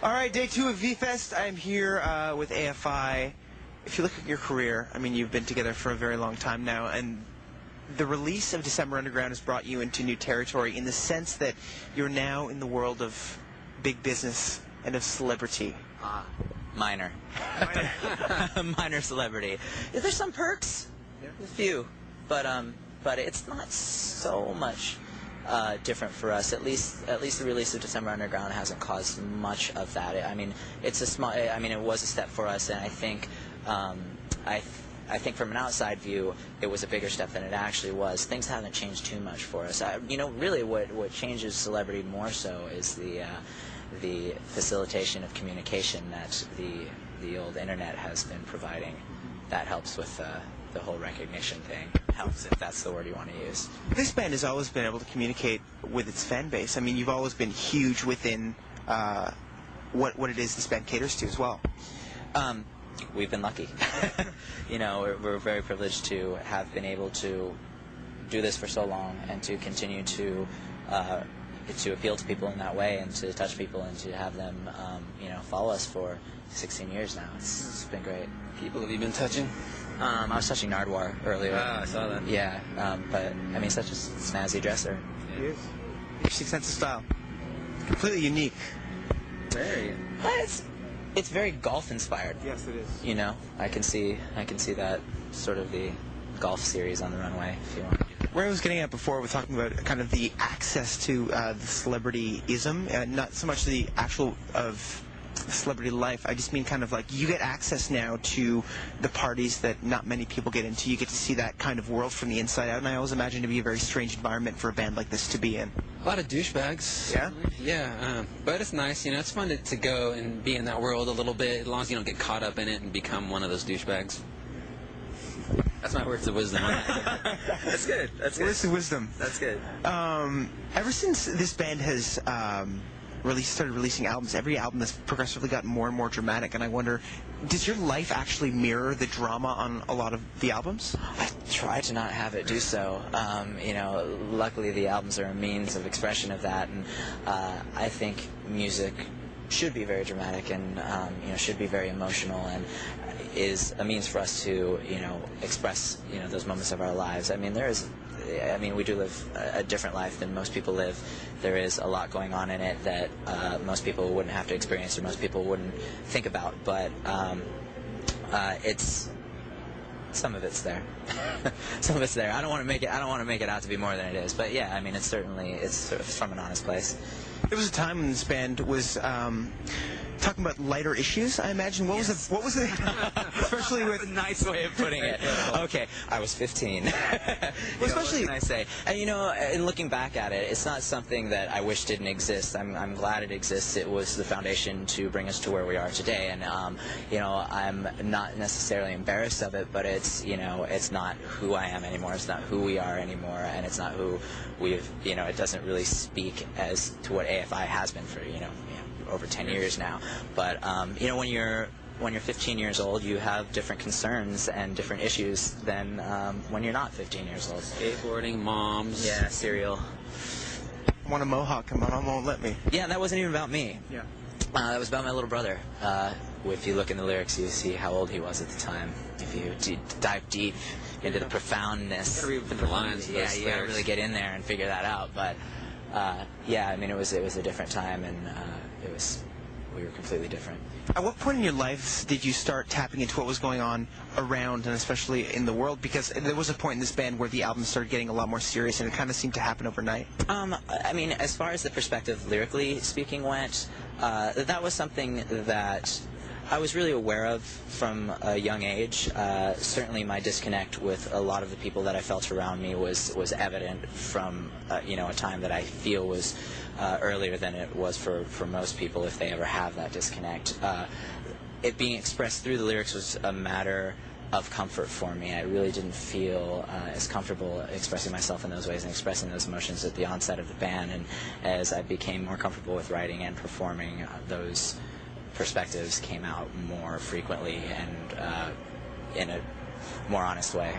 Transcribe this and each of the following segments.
All right, day 2 of V-Fest. I'm here with AFI. If you look at your career, I mean, you've been together for a very long time now, and the release of December Underground has brought you into new territory in the sense that you're now in the world of big business and of celebrity. Minor. Minor celebrity. There's some perks. Yeah. A few. But it's not so much different for us. At least the release of December Underground hasn't caused much of that. I mean, it's a small. I mean, it was a step for us, and I think I think from an outside view, it was a bigger step than it actually was. Things haven't changed too much for us. You know, really, what changes celebrity more so is the facilitation of communication that the old internet has been providing. That helps with the whole recognition thing. Helps, if that's the word you want to use. This band has always been able to communicate with its fan base. I mean, you've always been huge within what it is this band caters to as well. We've been lucky. You know, we're very privileged to have been able to do this for so long and to continue to appeal to people in that way and to touch people and to have them, you know, follow us for 16 years now. It's been great. People have you been touching? I was touching Nardwar earlier. Ah, I saw that. Yeah, but I mean, such a snazzy dresser. He is. Interesting sense of style. Completely unique. Very. It's very golf inspired. Yes, it is. You know, I can see that sort of the golf series on the runway, if you want. Where I was getting at before, we're talking about kind of the access to the celebrityism, and not so much the actual of celebrity life. I just mean kind of like you get access now to the parties that not many people get into. You get to see that kind of world from the inside out, and I always imagine it to be a very strange environment for a band like this to be in. A lot of douchebags. Yeah? Yeah, but it's nice, you know, it's fun to go and be in that world a little bit, as long as you don't get caught up in it and become one of those douchebags. That's my words of wisdom on that. That's good. That's good. Words of wisdom. That's good. Ever since this band has started releasing albums, every album has progressively gotten more and more dramatic, and I wonder, does your life actually mirror the drama on a lot of the albums? I try to not have it do so. You know, luckily the albums are a means of expression of that, and I think music should be very dramatic and you know, should be very emotional, and is a means for us to, you know, express, you know, those moments of our lives. I mean, we do live a different life than most people live. There is a lot going on in it that most people wouldn't have to experience or most people wouldn't think about, but some of it's there. Some of it's there. I don't want to make it out to be more than it is, but yeah, I mean, it's from an honest place. There was a time when this band was talking about lighter issues, I imagine. What was it? Especially with a nice way of putting it. Okay, I was 15. Well, especially, what can I say? And you know, in looking back at it, it's not something that I wish didn't exist. I'm glad it exists. It was the foundation to bring us to where we are today. And you know, I'm not necessarily embarrassed of it, but it's, you know, it's not who I am anymore. It's not who we are anymore, and it's not who we've. You know, it doesn't really speak as to what AFI has been for over 10 years now. But you know, when you're 15 years old, you have different concerns and different issues than when you're not 15 years old. Skateboarding, moms. Yeah, cereal. I want a mohawk, and my mom won't let me. Yeah, that wasn't even about me. Yeah. That was about my little brother. If you look in the lyrics, you see how old he was at the time. If you dive deep into the profoundness, the lines. Yeah, you gotta really get in there and figure that out. But yeah, I mean, it was a different time, and we were completely different. At what point in your life did you start tapping into what was going on around and especially in the world? Because there was a point in this band where the album started getting a lot more serious, and it kind of seemed to happen overnight. I mean, as far as the perspective lyrically speaking went, that was something that I was really aware of from a young age. Certainly my disconnect with a lot of the people that I felt around me was evident from you know, a time that I feel was earlier than it was for most people, if they ever have that disconnect. It being expressed through the lyrics was a matter of comfort for me. I really didn't feel as comfortable expressing myself in those ways and expressing those emotions at the onset of the band, and as I became more comfortable with writing and performing, those perspectives came out more frequently and in a more honest way.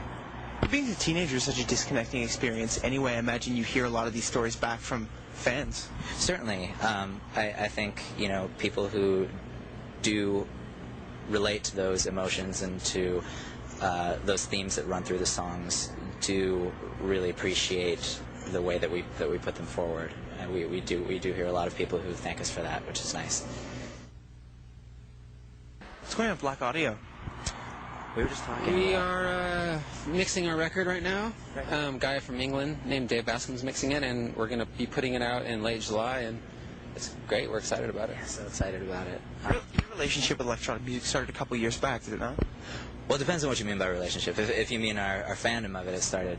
Being a teenager is such a disconnecting experience anyway. I imagine you hear a lot of these stories back from fans. Certainly. I think, people who do relate to those emotions and to those themes that run through the songs do really appreciate the way that we put them forward. And we do hear a lot of people who thank us for that, which is nice. What's going on with Black Audio? We were just talking. We are mixing our record right now. Guy from England named Dave Bascom's mixing it, and we're going to be putting it out in late July, and it's great. We're excited about it. Yeah, so excited about it. Your relationship with electronic music started a couple years back, did it not? Well, it depends on what you mean by relationship. If you mean our fandom of it, it started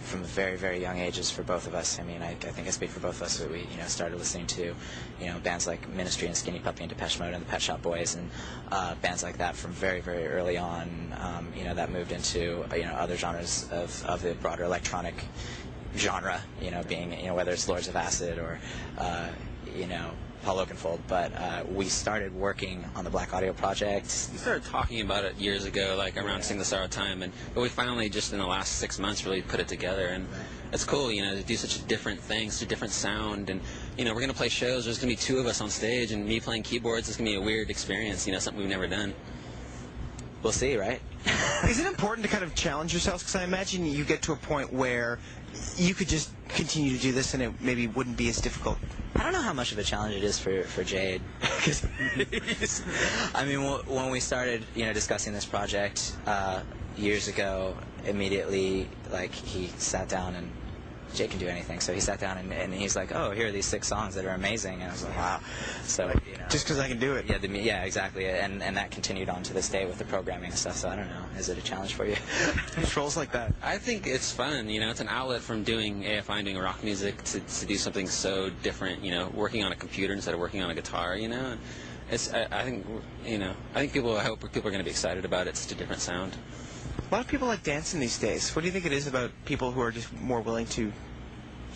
from very, very young ages for both of us. I mean, I think I speak for both of us that we, started listening to, bands like Ministry and Skinny Puppy and Depeche Mode and the Pet Shop Boys and bands like that from very, very early on. That moved into, other genres of the broader electronic genre, being, whether it's Lords of Acid or, Paul Oakenfold, but we started working on the Black Audio project. We started talking about it years ago, like around Sing the Sorrow Time, but we finally just in the last 6 months really put it together, and it's cool, to do such a different thing, such a different sound, and we're going to play shows. There's going to be 2 of us on stage, and me playing keyboards is going to be a weird experience, something we've never done. We'll see, right? Is it important to kind of challenge yourselves? Because I imagine you get to a point where you could just continue to do this and it maybe wouldn't be as difficult. I don't know how much of a challenge it is for Jade. I mean, when we started, discussing this project years ago, immediately, he sat down and Jade can do anything. So he sat down and he's like, "Oh, here are these 6 songs that are amazing." And I was like, "Wow!" So just because I can do it. Yeah, yeah, exactly. And that continued on to this day with the programming and stuff. So I don't know. Is it a challenge for you? Controls like that. I think it's fun. It's an outlet from doing AFI and doing rock music to do something so different. Working on a computer instead of working on a guitar. It's I think I hope people are going to be excited about it. It's such a different sound. A lot of people like dancing these days. What do you think it is about people who are just more willing to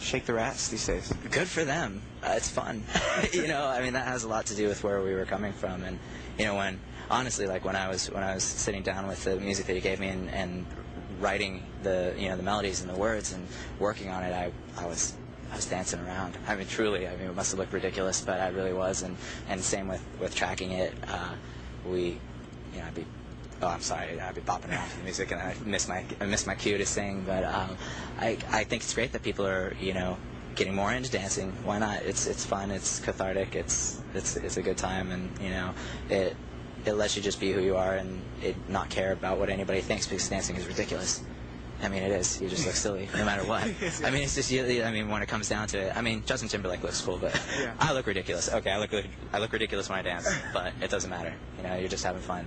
shake their ass these days? Good for them. It's fun. I mean, that has a lot to do with where we were coming from. And, when, honestly, when I was sitting down with the music that you gave me and writing the melodies and the words and working on it, I was dancing around. I mean, truly. I mean, it must have looked ridiculous, but I really was. And same with tracking it. I'd be... Oh, I'm sorry. I'd be bopping around to the music, and I miss my cue to sing. But I think it's great that people are getting more into dancing. Why not? It's fun. It's cathartic. It's a good time, and it lets you just be who you are and not care about what anybody thinks, because dancing is ridiculous. I mean, it is. You just look silly no matter what. I mean, it's just. I mean, when it comes down to it, I mean, Justin Timberlake looks cool, but yeah. I look ridiculous. Okay, I look ridiculous when I dance, but it doesn't matter. You're just having fun.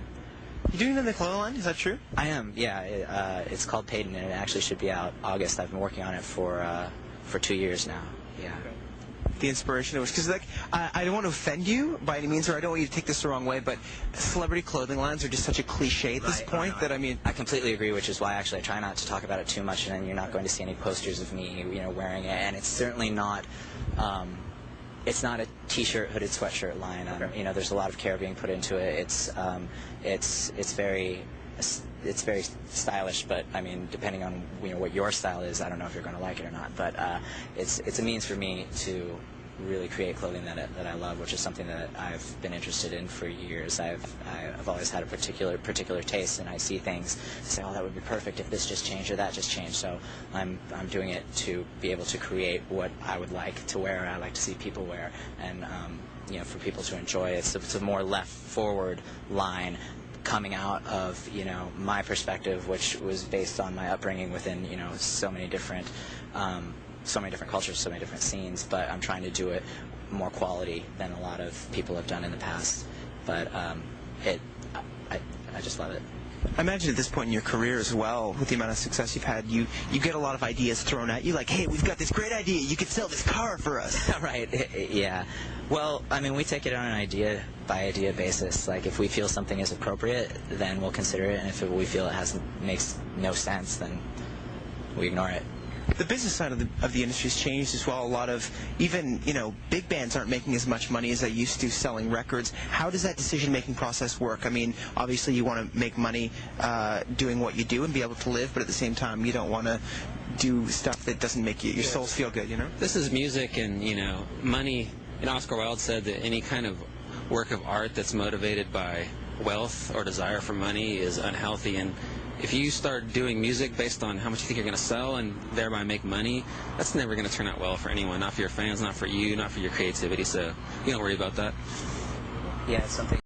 You doing it in the clothing line? Is that true? I am, yeah. It's called Payton, and it actually should be out August. I've been working on it for 2 years now. Yeah. The inspiration of which, because I don't want to offend you by any means, or I don't want you to take this the wrong way, but celebrity clothing lines are just such a cliche at this point that I mean. I completely agree, which is why actually I try not to talk about it too much, and then you're not going to see any posters of me, wearing it, and it's certainly not. It's not a T-shirt, hooded sweatshirt line. There's a lot of care being put into it. It's very stylish, but I mean, depending on what your style is, I don't know if you're going to like it or not. But it's a means for me to really create clothing that I love, which is something that I've been interested in for years. I've always had a particular taste, and I see things and say, oh, that would be perfect if this just changed or that just changed. So I'm doing it to be able to create what I would like to wear, I like to see people wear, and for people to enjoy it. It's a more left-forward line coming out of my perspective, which was based on my upbringing within so many different cultures, so many different scenes, but I'm trying to do it more quality than a lot of people have done in the past. But I just love it. I imagine at this point in your career as well, with the amount of success you've had, you get a lot of ideas thrown at you, like, hey, we've got this great idea, you could sell this car for us. Right, yeah. Well, I mean, we take it on an idea-by-idea basis. Like, if we feel something is appropriate, then we'll consider it, and if we feel it makes no sense, then we ignore it. The business side of the industry has changed as well. A lot of even big bands aren't making as much money as they used to selling records. How does that decision-making process work? I mean, obviously you want to make money doing what you do and be able to live, but at the same time you don't want to do stuff that doesn't make your souls feel good. This is music, and money. Oscar Wilde said that any kind of work of art that's motivated by wealth or desire for money is unhealthy. And if you start doing music based on how much you think you're going to sell and thereby make money, that's never going to turn out well for anyone. Not for your fans, not for you, not for your creativity. So you don't worry about that. Yeah, it's something